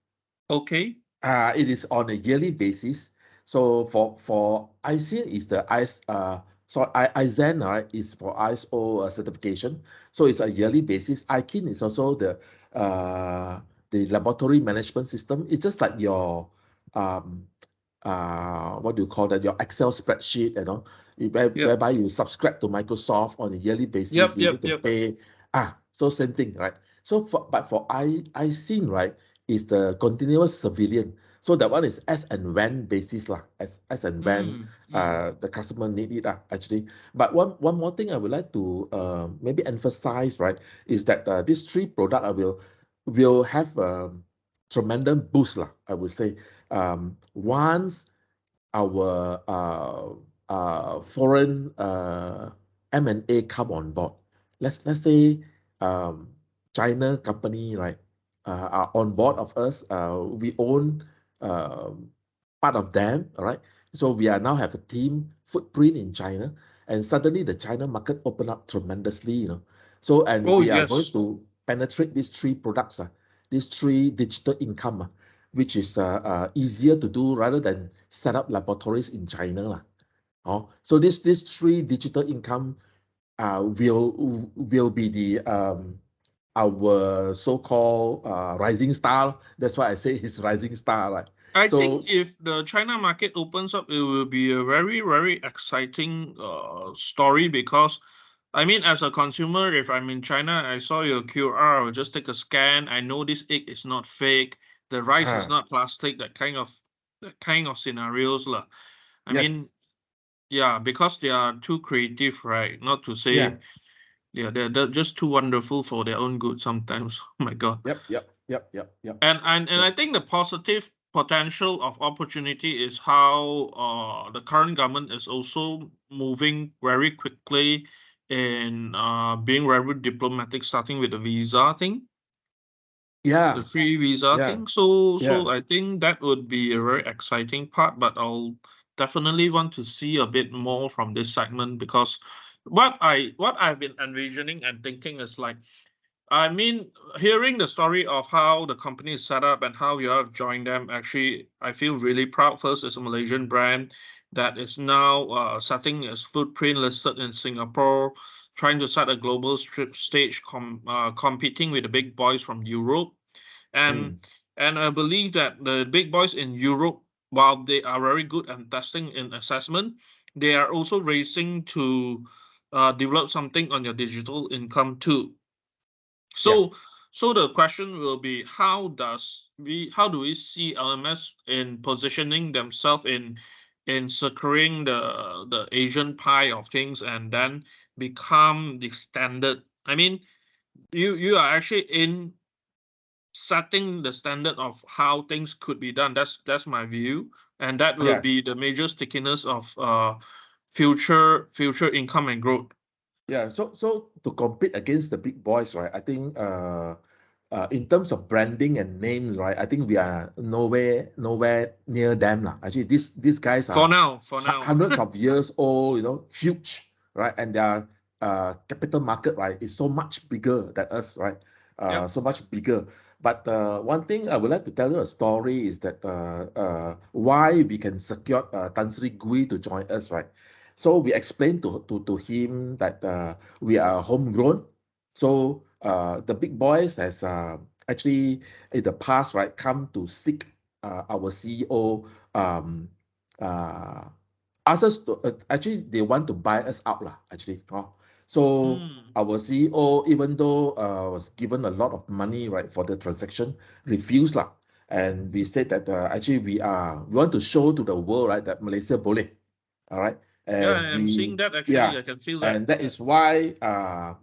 Okay. It is on a yearly basis. So for iSyn is the ISAN, right, is for ISO certification. So it's a yearly basis. iKin is also the laboratory management system. It's just like your um what do you call that? Your Excel spreadsheet, Yep. whereby you subscribe to Microsoft on a yearly basis. Yep. You Yep. need to Yep. pay. So same thing, right? So but for iSyn, right, is the continuous surveillance. So that one is as and when basis lah, as and when the customer need it actually. But one more thing I would like to maybe emphasize, right, is that these three products will have a tremendous boost lah, I would say. Once our foreign M&A come on board, let's say China company, right, are on board of us. We own part of them, all right. So we are now have a team footprint in China, and suddenly the China market open up tremendously, So and Oh we are going yes. to penetrate these three products, these three digital income, which is easier to do rather than set up laboratories in China, lah. So these three digital income will be the our so-called rising star. That's why I say it's rising star, right? I think So if the China market opens up, it will be a very, very exciting story, because I mean, as a consumer, if I'm in China, I saw your QR, I will just take a scan. I know this egg is not fake, the rice is not plastic, that kind of scenarios lah. I mean, yes, yeah, because they are too creative, right? Not to yeah, say, yeah, they're just too wonderful for their own good sometimes. Oh my God. yep. And Yeah. I think the positive potential of opportunity is how the current government is also moving very quickly in being very diplomatic, starting with the visa thing, the Yeah, free visa yeah, thing. So yeah. I think that would be a very exciting part, but I'll definitely want to see a bit more from this segment, because what I've been envisioning and thinking is like, I mean, hearing the story of how the company is set up and how you have joined them, actually, I feel really proud. First, it's a Malaysian brand that is now setting its footprint listed in Singapore, trying to set a global stage, competing with the big boys from Europe. And Mm, and I believe that the big boys in Europe, while they are very good at testing and assessment, they are also racing to develop something on your digital income too. yeah, So, so the question will be, how do we see LMS in positioning themselves in securing the Asian pie of things, and then become the standard? I mean, you are actually in setting the standard of how things could be done. That's my view, and that will yeah. be the major stickiness of future income and growth. Yeah, so to compete against the big boys, right? I think in terms of branding and names, right? I think we are nowhere near them lah. Actually, these guys are For now. hundreds of years old, huge, right? And their capital market, right, is so much bigger than us, right? Yep. So much bigger. But one thing I would like to tell you a story is that why we can secure Tan Sri Gui to join us, right? So we explained to him that we are homegrown. So the big boys has actually in the past, right, come to seek our CEO, uh, ask us to actually they want to buy us out lah, actually. So Mm. our CEO, even though was given a lot of money, right, for the transaction, refused lah. And we said that actually we want to show to the world, right, that Malaysia boleh. All right. Yeah, And I'm seeing that actually. I can feel that. and that is why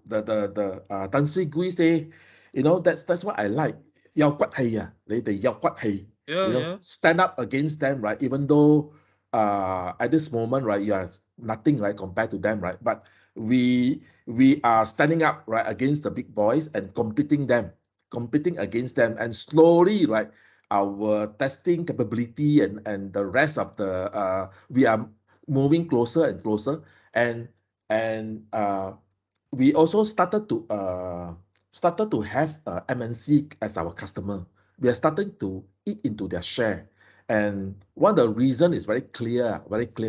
the Tan Sri Gui say, that's what I like. Yao quat hay they yao quat hay. Yeah, yeah. Stand up against them, right? Even though at this moment, right, you are nothing, right, compared to them, right? But we are standing up, right, against the big boys and competing against them, and slowly, right, our testing capability and the rest of the we are moving closer and closer, and we also started to have MNC as our customer. We are starting to eat into their share, and one of the reason is very clear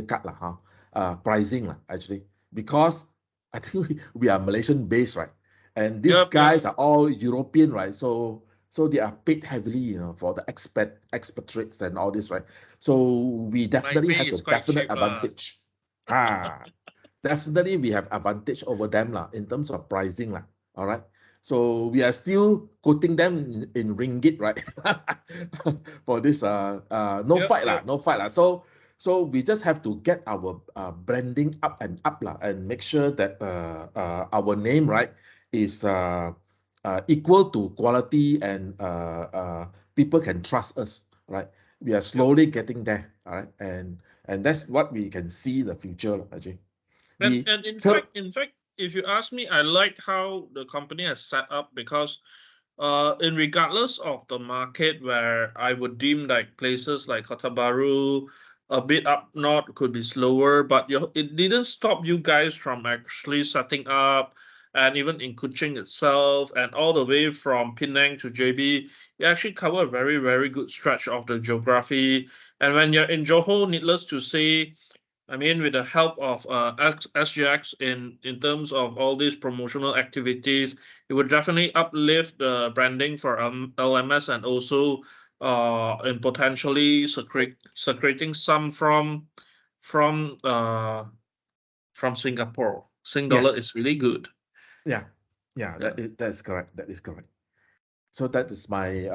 cut lah, pricing lah, actually, because I think we are Malaysian based, right, and these Yep, yep. guys are all European, right, so they are paid heavily, for the expatriates and all this, right, so we My definitely pay has a is quite definite cheap. advantage. Definitely we have advantage over them lah, in terms of pricing lah. All right. So we are still quoting them in ringgit, right? For this no Yep, fight lah, yep. no fight lah. So we just have to get our branding up and up lah, and make sure that our name, right, is equal to quality, and people can trust us, right? We are slowly getting there, all right, and that's what we can see in the future actually. And We in fact, if you ask me, I like how the company has set up, because in regardless of the market, where I would deem like places like Kota Baru a bit up north could be slower, but it didn't stop you guys from actually setting up, and even in Kuching itself, and all the way from Penang to JB, you actually cover a very, very good stretch of the geography. And when you're in Johor, needless to say, I mean, with the help of SGX in terms of all these promotional activities, it would definitely uplift the branding for LMS, and also in potentially secreting some from Singapore. Sing yeah dollar is really good. yeah Yeah. that's correct. That is correct. So that is my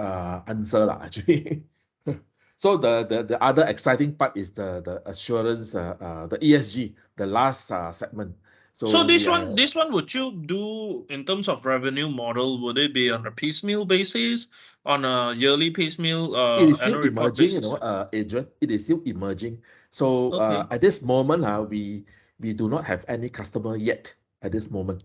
answer lah, actually. So the other exciting part is the assurance, the ESG, the last segment. So So we are this one, would you do in terms of revenue model? Would it be on a piecemeal basis, on a yearly piecemeal it is still annual report emerging, basis? Adrian. It is still emerging. So Okay. at this moment, we do not have any customer yet at this moment.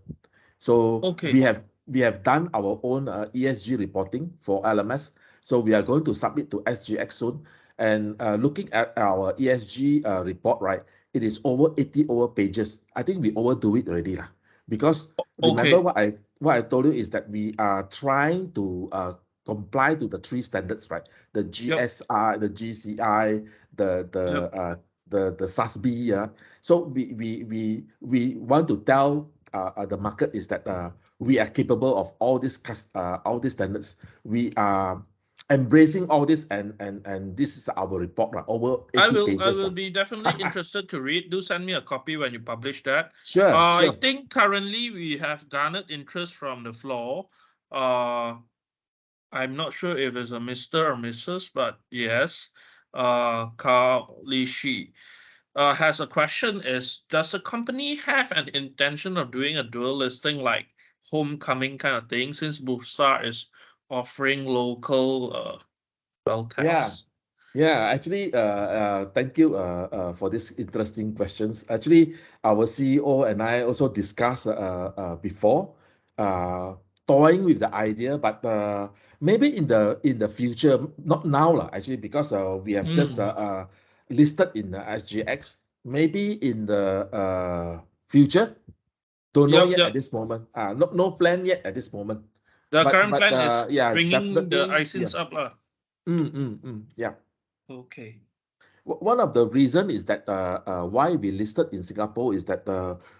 So Okay. we have done our own ESG reporting for LMS. So we are going to submit to SGX soon. And looking at our ESG report, right, it is over 80 pages. I think we overdo it already lah. Because remember Okay. what I told you is that we are trying to comply to the 3 standards, right? The Yep. GSI, the GCI, Yep. the SASB. Yeah. So we want to tell the market is that we are capable of all these standards. We are embracing all this, and this is our report, right? Over 80 I pages. will be definitely interested to read. Do send me a copy when you publish that. Sure, I sure. think currently we have garnered interest from the floor. Uh, I'm not sure if it's a Mr. or Mrs., but yes. Kalishi has a question: is, does the company have an intention of doing a dual listing like homecoming kind of thing, since Bookstar is offering local wealth Yeah. tax? Yeah, actually, thank you for these interesting questions. Actually, our CEO and I also discussed before, uh, toying with the idea, but maybe in the future, not now lah. Actually, because we have just Hmm. listed in the SGX. Maybe in the future, don't know Yep, yet at yep. this moment. No plan yet at this moment. The current But plan is yeah, bringing the definitely, yeah. ISINs up lah. Yeah. Okay. One of the reason is that why we listed in Singapore is that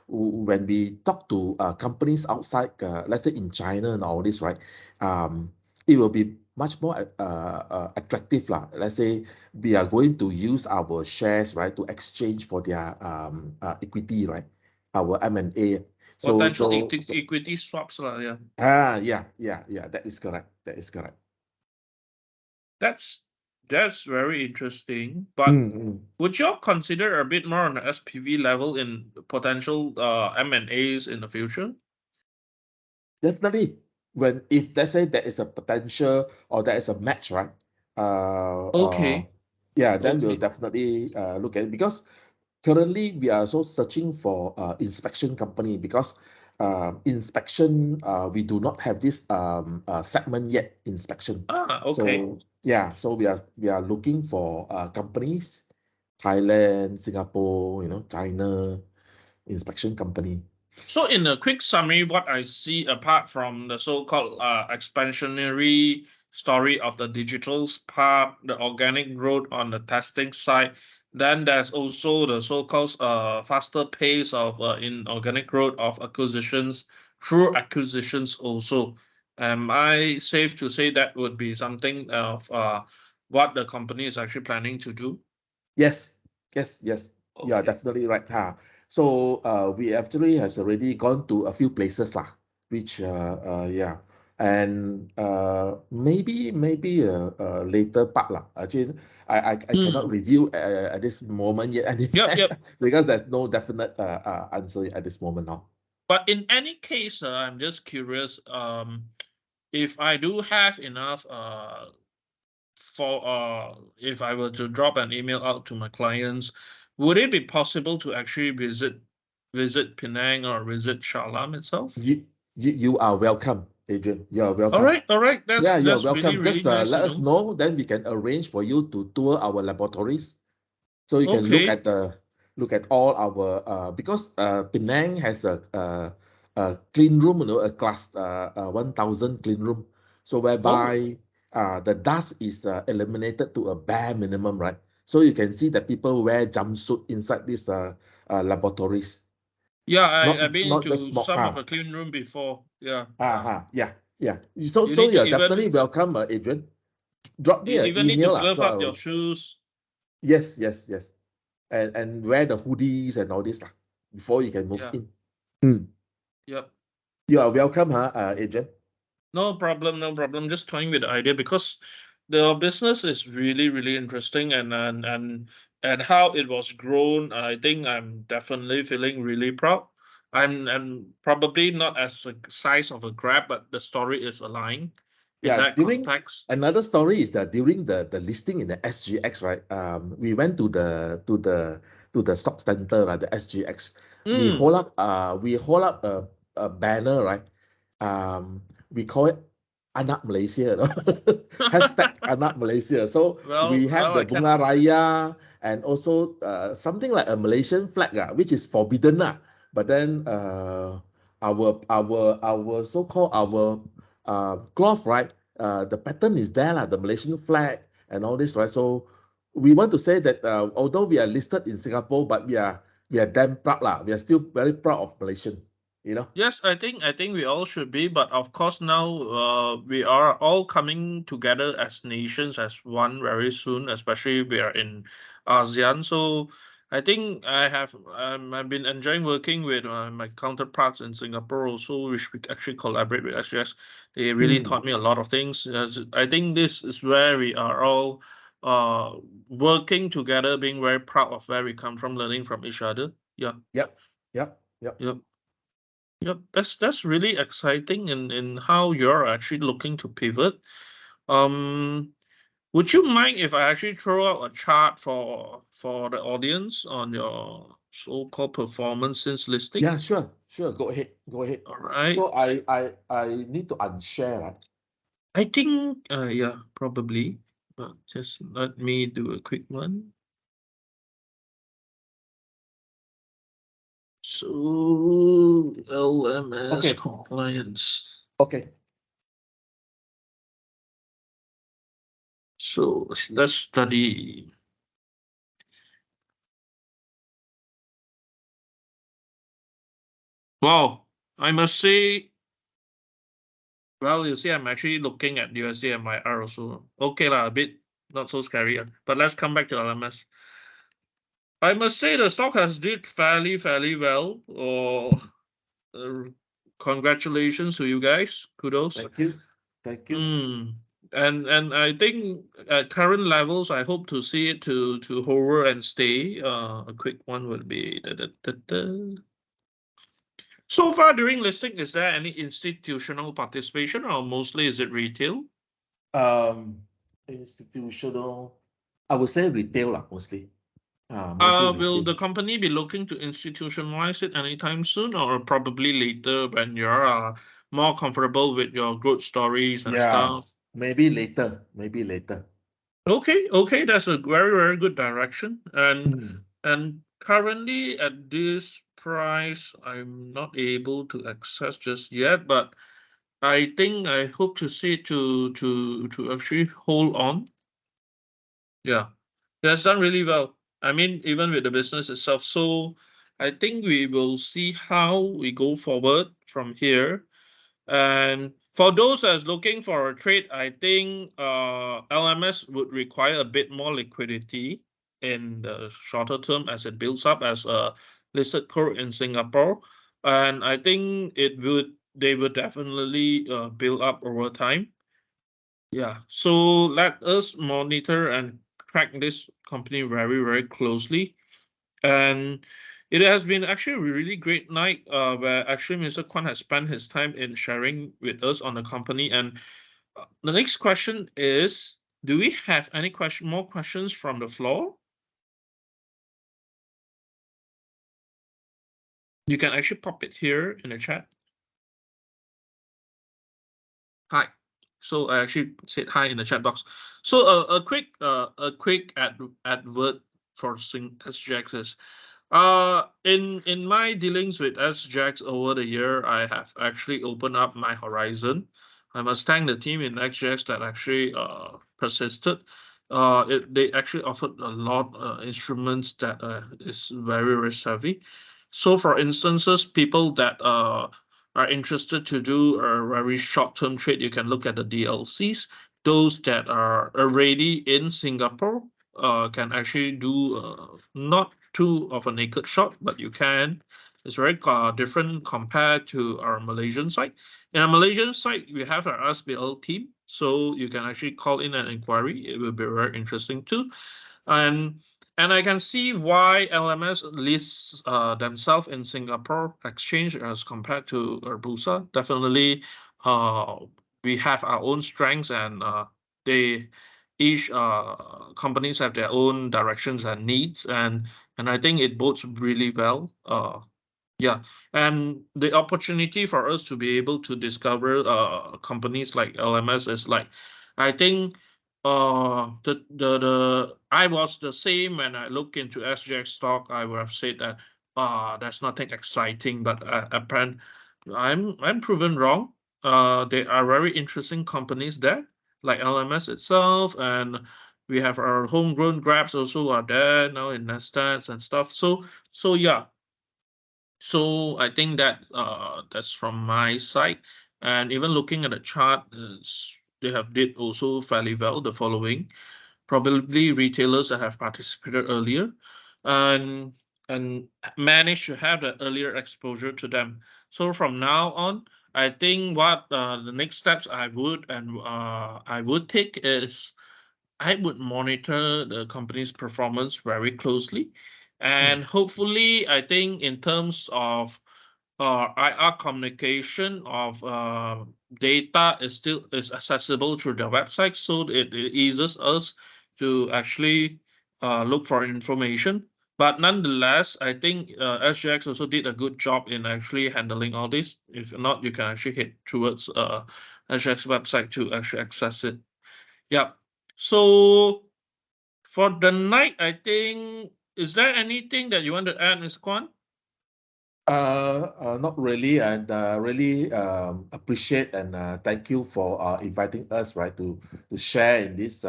when we talk to companies outside, let's say in China and all this, right, it will be much more attractive lah. Let's say we are going to use our shares, right, to exchange for their equity, right, our M&A. Potential equity swaps lah, yeah. Yeah, that is correct. That is correct. That's very interesting. But would you consider a bit more on the SPV level in potential M&As in the future? Definitely. If let's say there is a potential or there is a match, right? Okay. Yeah, then we'll Okay. definitely look at it, because currently we are also searching for inspection company, because inspection, we do not have this segment yet, inspection. Okay. So yeah, so we are looking for companies, Thailand, Singapore, China, inspection company. So in a quick summary, what I see apart from the so-called expansionary story of the digital part, the organic growth on the testing side, then there's also the so-called faster pace of inorganic growth of acquisitions through acquisitions also. Am I safe to say that would be something of what the company is actually planning to do? Yes, yes. You are Okay. definitely right. So we actually has already gone to a few places lah, which yeah, and maybe a later part lah. Actually, I cannot Hmm. review at this moment yet, Yep. because there's no definite answer at this moment now. But in any case, I'm just curious. If I do have enough, for if I were to drop an email out to my clients, would it be possible to actually visit Penang or visit Shalam itself? You are welcome, Adrian. You are All welcome. right, all right. Yeah, you're That's really welcome. really Just nice to let us know. know, then we can arrange for you to tour our laboratories. So you can Okay. look at all our because Penang has a clean room, a class 1,000 clean room. So Oh, whereby the dust is eliminated to a bare minimum, right? So you can see that people wear jumpsuit inside these laboratories, yeah. not I've been not just to smoke. some of the clean room before. Yeah. Yeah. So You need to you're definitely even welcome, Adrian. Drop me you an even need to email, glove so I up your will. shoes. Yes. And wear the hoodies and all this lah, before you can move Yeah. in. Hmm. Yep. You are welcome, Adrian. No problem, no problem. Just toying with the idea because the business is really, really interesting and how it was grown. I think I'm definitely feeling really proud. I'm probably not as the size of a Grab, but the story is aligned in Yeah, that during context. another story is that during the listing in the SGX, right? We went to the stock center, right? The SGX. Mm. We hold up a banner, right? We call it Anak Malaysia, no? Hashtag Anak Malaysia. So we have Well, the I can. Bunga Raya and also something like a Malaysian flag, which is forbidden. But then our so-called our cloth, right? The pattern is there, the Malaysian flag and all this, right? So we want to say that although we are listed in Singapore, but we are damn proud, lah. We are still very proud of Malaysian, you know. Yes, I think we all should be, but of course now we are all coming together as nations as one very soon, especially we are in ASEAN. So I think I've been enjoying working with my counterparts in Singapore also, which we actually collaborate with SGS. They really Mm, taught me a lot of things. I think this is where we are all working together, being very proud of where we come from, learning from each other. Yeah. yep. Yep. Yep, that's really exciting in how you're actually looking to pivot. Um, would you mind if I actually throw out a chart for the audience on your so-called performance since listing? Yeah, sure. Go ahead. All right. So I need to unshare, right? I think yeah, probably. But just let me do a quick one. So LMS Okay, compliance. okay. So let's study. Wow, I must say, well, you see, I'm actually looking at USD and MYR also. Okay, lah, a bit not so scary. But let's come back to LMS. I must say the stock has did fairly well. Or congratulations to you guys. Kudos. Thank you. Thank you. Hmm. And I think at current levels, I hope to see it to hover and stay. A quick one would be So far during listing, is there any institutional participation or mostly is it retail? Institutional, I would say retail lah, mostly. Mostly Will retail. the company be looking to institutionalize it anytime soon or probably later when you're more comfortable with your growth stories and Yeah, stuff? maybe later. Maybe later. Okay, that's a very good direction. Mm. And currently at this price, I'm not able to access just yet, but I think I hope to see to actually hold on. Yeah, that's done really well. I mean, even with the business itself. So I think we will see how we go forward from here. And for those that's looking for a trade, I think LMS would require a bit more liquidity in the shorter term as it builds up as a listed core in Singapore. And I think they would definitely build up over time. Yeah, so let us monitor and track this company very closely. And it has been actually a really great night where actually Mr. Kwan has spent his time in sharing with us on the company. And the next question is, do we have any more questions from the floor? You can actually pop it here in the chat. Hi. So I actually said hi in the chat box. So a quick advert for SGX is in my dealings with SGX over the year, I have actually opened up my horizon. I must thank the team in SGX that actually persisted. They actually offered a lot instruments that is very savvy. So for instances, people that are interested to do a very short-term trade, you can look at the DLCs. Those that are already in Singapore can actually do not too of a naked shot, but you can. It's very different compared to our Malaysian site. In our Malaysian site, we have our SBL team, so you can actually call in an inquiry. It will be very interesting too. And I can see why LMS lists themselves in Singapore exchange as compared to Bursa. Definitely, we have our own strengths, and they each companies have their own directions and needs, and I think it bodes really well. Yeah, and the opportunity for us to be able to discover companies like LMS is like, I think the I was the same when I look into SGX stock. I would have said that there's nothing exciting, but apparent I'm proven wrong. There are very interesting companies there, like LMS itself, and we have our homegrown grabs also are there now in Nasdaq and stuff. So yeah, so I think that that's from my side. And even looking at the chart, they have did also fairly well. The following, probably retailers that have participated earlier, and managed to have the earlier exposure to them. So from now on, I think what the next steps I would take is I would monitor the company's performance very closely. And hopefully, I think in terms of IR communication of data is accessible through the website, so it eases us to actually look for information. But nonetheless, I think SGX also did a good job in actually handling all this. If not, you can actually head towards SGX website to actually access it. Yeah. So for the night, I think, is there anything that you want to add, Ms. Kwan? Not really, and really appreciate and thank you for inviting us, right, to share in this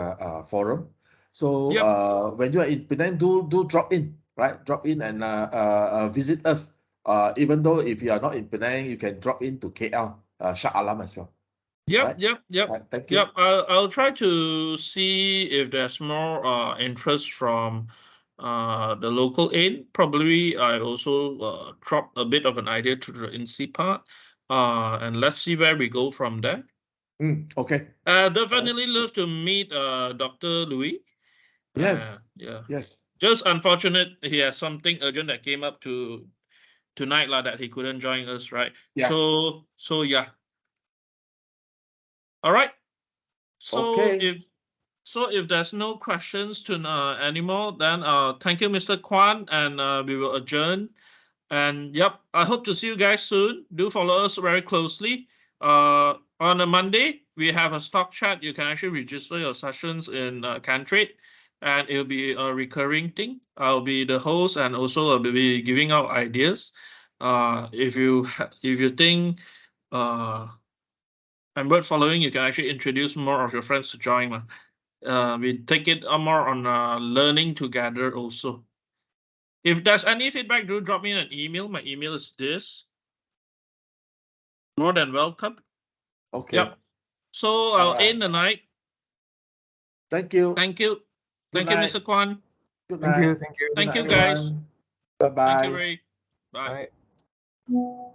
forum. So Yep. when you are in Penang, do drop in, right? Drop in and visit us. Even though if you are not in Penang, you can drop in to KL, Shah Alam as well. Yep, Right? yep, yep, Right. Thank you. yep. I'll try to see if there's more interest from the local aid. Probably I also drop a bit of an idea to the INSEE part. And let's see where we go from there. Okay. Definitely love to meet Dr. Louis. Yes. Yeah. Yes. Just unfortunate he has something urgent that came up tonight that he couldn't join us, right? Yeah. So yeah. All right. So Okay. if there's no questions to anymore, then thank you, Mr. Kwan, and we will adjourn. And yep, I hope to see you guys soon. Do follow us very closely. On a Monday, we have a stock chat. You can actually register your sessions in Kentrade, and it'll be a recurring thing. I'll be the host, and also I'll be giving out ideas. If you think I'm word following, you can actually introduce more of your friends to join. We take it more on learning together also. If there's any feedback, do drop me an email. My email is this. More than welcome. Okay. Yep. So I'll end the night. Thank you. Thank you. Thank you, Mr. Kwan. Good Thank night. you. Thank you. Thank you, Everyone. guys. Bye-bye. Thank you, Ray. Bye. Bye.